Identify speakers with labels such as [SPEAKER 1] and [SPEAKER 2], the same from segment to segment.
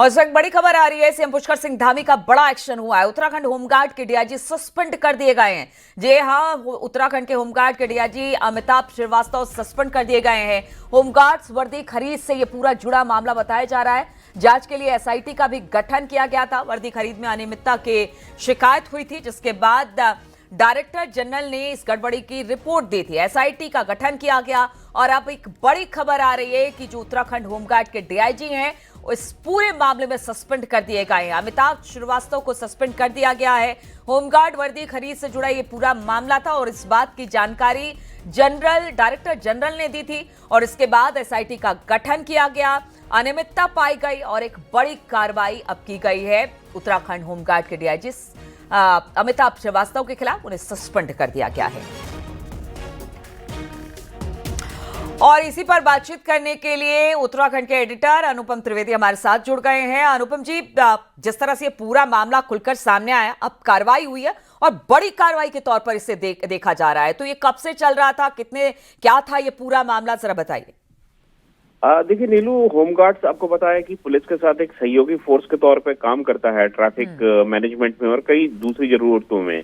[SPEAKER 1] और इस वक्त बड़ी खबर आ रही है, सीएम पुष्कर सिंह धामी का बड़ा एक्शन हुआ है। उत्तराखंड होमगार्ड के डीआईजी सस्पेंड कर दिए गए हैं। जी हाँ, उत्तराखंड के होमगार्ड के डीआईजी अमिताभ श्रीवास्तव सस्पेंड कर दिए गए हैं। होमगार्ड्स वर्दी खरीद से यह पूरा जुड़ा मामला बताया जा रहा है। जांच के लिए एसआईटी का भी गठन किया गया था। वर्दी खरीद में अनियमितता की शिकायत हुई थी, जिसके बाद डायरेक्टर जनरल ने इस गड़बड़ी की रिपोर्ट दी थी। एसआईटी का गठन किया गया और अब एक बड़ी खबर आ रही है कि जो उत्तराखंड होमगार्ड के डीआईजी हैं इस पूरे मामले में सस्पेंड कर दिए गए हैं। अमिताभ श्रीवास्तव को सस्पेंड कर दिया गया है। होमगार्ड वर्दी खरीद से जुड़ा ये पूरा मामला था और इस बात की जानकारी डायरेक्टर जनरल ने दी थी और इसके बाद एसआईटी का गठन किया गया। अनियमितता पाई गई और एक बड़ी कार्रवाई अब की गई है। उत्तराखंड होमगार्ड के डीआईजी अमिताभ श्रीवास्तव के खिलाफ उन्हें सस्पेंड कर दिया गया है। और इसी पर बातचीत करने के लिए उत्तराखंड के एडिटर अनुपम त्रिवेदी हमारे साथ जुड़ गए हैं। अनुपम जी, जिस तरह से ये पूरा मामला खुलकर सामने आया, अब कार्रवाई हुई है और बड़ी कार्रवाई के तौर पर इसे देखा जा रहा है, तो ये कब से चल रहा था, क्या था ये पूरा मामला, जरा बताइए।
[SPEAKER 2] देखिए नीलू, होमगार्ड्स आपको पता है कि पुलिस के साथ एक सहयोगी फोर्स के तौर पे काम करता है ट्रैफिक मैनेजमेंट में और कई दूसरी जरूरतों में।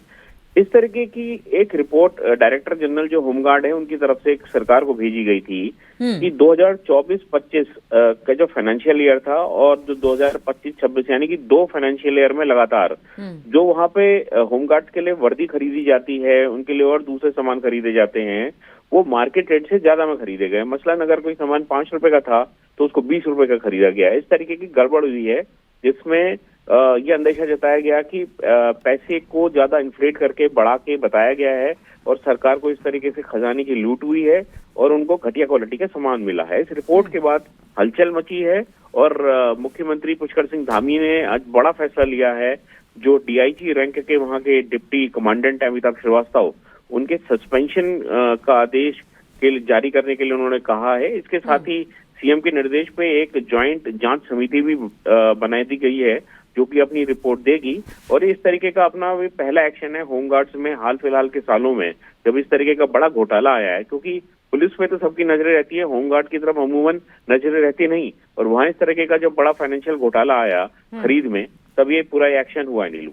[SPEAKER 2] इस तरीके की एक रिपोर्ट डायरेक्टर जनरल जो होमगार्ड है उनकी तरफ से एक सरकार को भेजी गई थी कि 2024-25 का जो फाइनेंशियल ईयर था और जो 2025-26 यानी कि 2 फाइनेंशियल ईयर में लगातार जो वहां पे होमगार्ड्स के लिए वर्दी खरीदी जाती है, उनके लिए और दूसरे सामान खरीदे जाते हैं, वो मार्केट रेट से ज्यादा में खरीदे गए। मसलन अगर कोई सामान 5 रुपए का था तो उसको 20 रुपए का खरीदा गया। इस तरीके की गड़बड़ हुई है जिसमें ये अंदेशा जताया गया कि पैसे को ज्यादा इन्फ्लेट करके बढ़ा के बताया गया है और सरकार को इस तरीके से खजाने की लूट हुई है और उनको घटिया क्वालिटी का सामान मिला है। इस रिपोर्ट के बाद हलचल मची है और मुख्यमंत्री पुष्कर सिंह धामी ने आज बड़ा फैसला लिया है। जो डीआईजी रैंक के वहां के डिप्टी कमांडेंट अमिताभ श्रीवास्तव, उनके सस्पेंशन का आदेश जारी करने के लिए उन्होंने कहा है। इसके साथ ही सीएम के निर्देश पे एक ज्वाइंट जांच समिति भी बनाई दी गई है जो कि अपनी रिपोर्ट देगी और इस तरीके का अपना भी पहला एक्शन है होमगार्ड्स में हाल फिलहाल के सालों में जब इस तरीके का बड़ा घोटाला आया है, क्योंकि पुलिस में तो सबकी नजरें रहती है, होमगार्ड की तरफ अमूमन नजरें रहती नहीं। और वहां इस तरीके का जब बड़ा फाइनेंशियल घोटाला आया खरीद में, तब ये पूरा एक्शन हुआ है नीलू।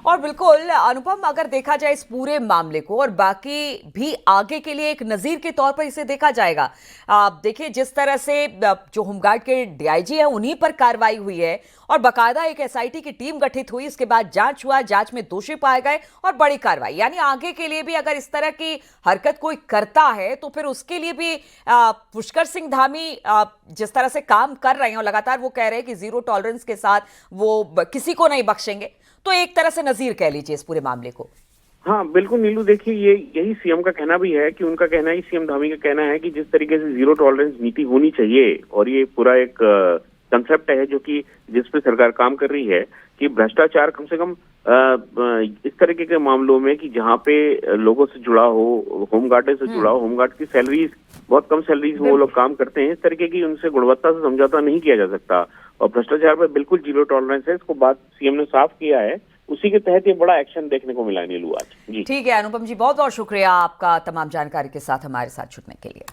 [SPEAKER 1] और बिल्कुल अनुपम, अगर देखा जाए इस पूरे मामले को और बाकी भी आगे के लिए एक नजीर के तौर पर इसे देखा जाएगा। आप देखिए जिस तरह से जो होमगार्ड के डीआईजी है उन्हीं पर कार्रवाई हुई है और बाकायदा एक एसआईटी की टीम गठित हुई, इसके बाद जांच हुआ, जांच में दोषी पाए गए और बड़ी कार्रवाई। यानी आगे के लिए भी अगर इस तरह की हरकत कोई करता है तो फिर उसके लिए भी पुष्कर सिंह धामी जिस तरह से काम कर रहे हैं और लगातार वो कह रहे हैं कि जीरो टॉलरेंस के साथ वो किसी को नहीं बख्शेंगे, तो एक तरह से नजीर कह लीजिए इस पूरे मामले को।
[SPEAKER 2] हाँ बिल्कुल नीलू, देखिए यही सीएम का कहना भी है कि उनका कहना है, सीएम धामी का कहना है कि जिस तरीके से जीरो टॉलरेंस नीति होनी चाहिए और ये पूरा एक कंसेप्ट है जो कि जिस पे सरकार काम कर रही है कि भ्रष्टाचार कम से कम इस तरीके के मामलों में कि जहाँ पे लोगों से जुड़ा हो, होमगार्ड से जुड़ा हो, होमगार्ड की सैलरीज बहुत कम सैलरीज वो लोग काम करते हैं, इस तरीके की उनसे गुणवत्ता से समझौता नहीं किया जा सकता और भ्रष्टाचार पर बिल्कुल जीरो टॉलरेंस है। इसको बात सीएम ने साफ किया है, उसी के तहत ये बड़ा एक्शन देखने को मिला नीलू आज। जी
[SPEAKER 1] ठीक है अनुपम जी, बहुत बहुत शुक्रिया आपका तमाम जानकारी के साथ हमारे साथ जुड़ने के लिए।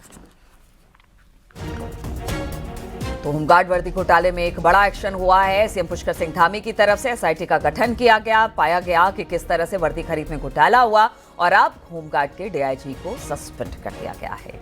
[SPEAKER 1] तो होमगार्ड वर्दी घोटाले में एक बड़ा एक्शन हुआ है। सीएम पुष्कर सिंह धामी की तरफ से एसआईटी का गठन किया गया, पाया गया कि किस तरह से वर्दी खरीद में घोटाला हुआ और अब होमगार्ड के डीआईजी को सस्पेंड कर दिया गया है।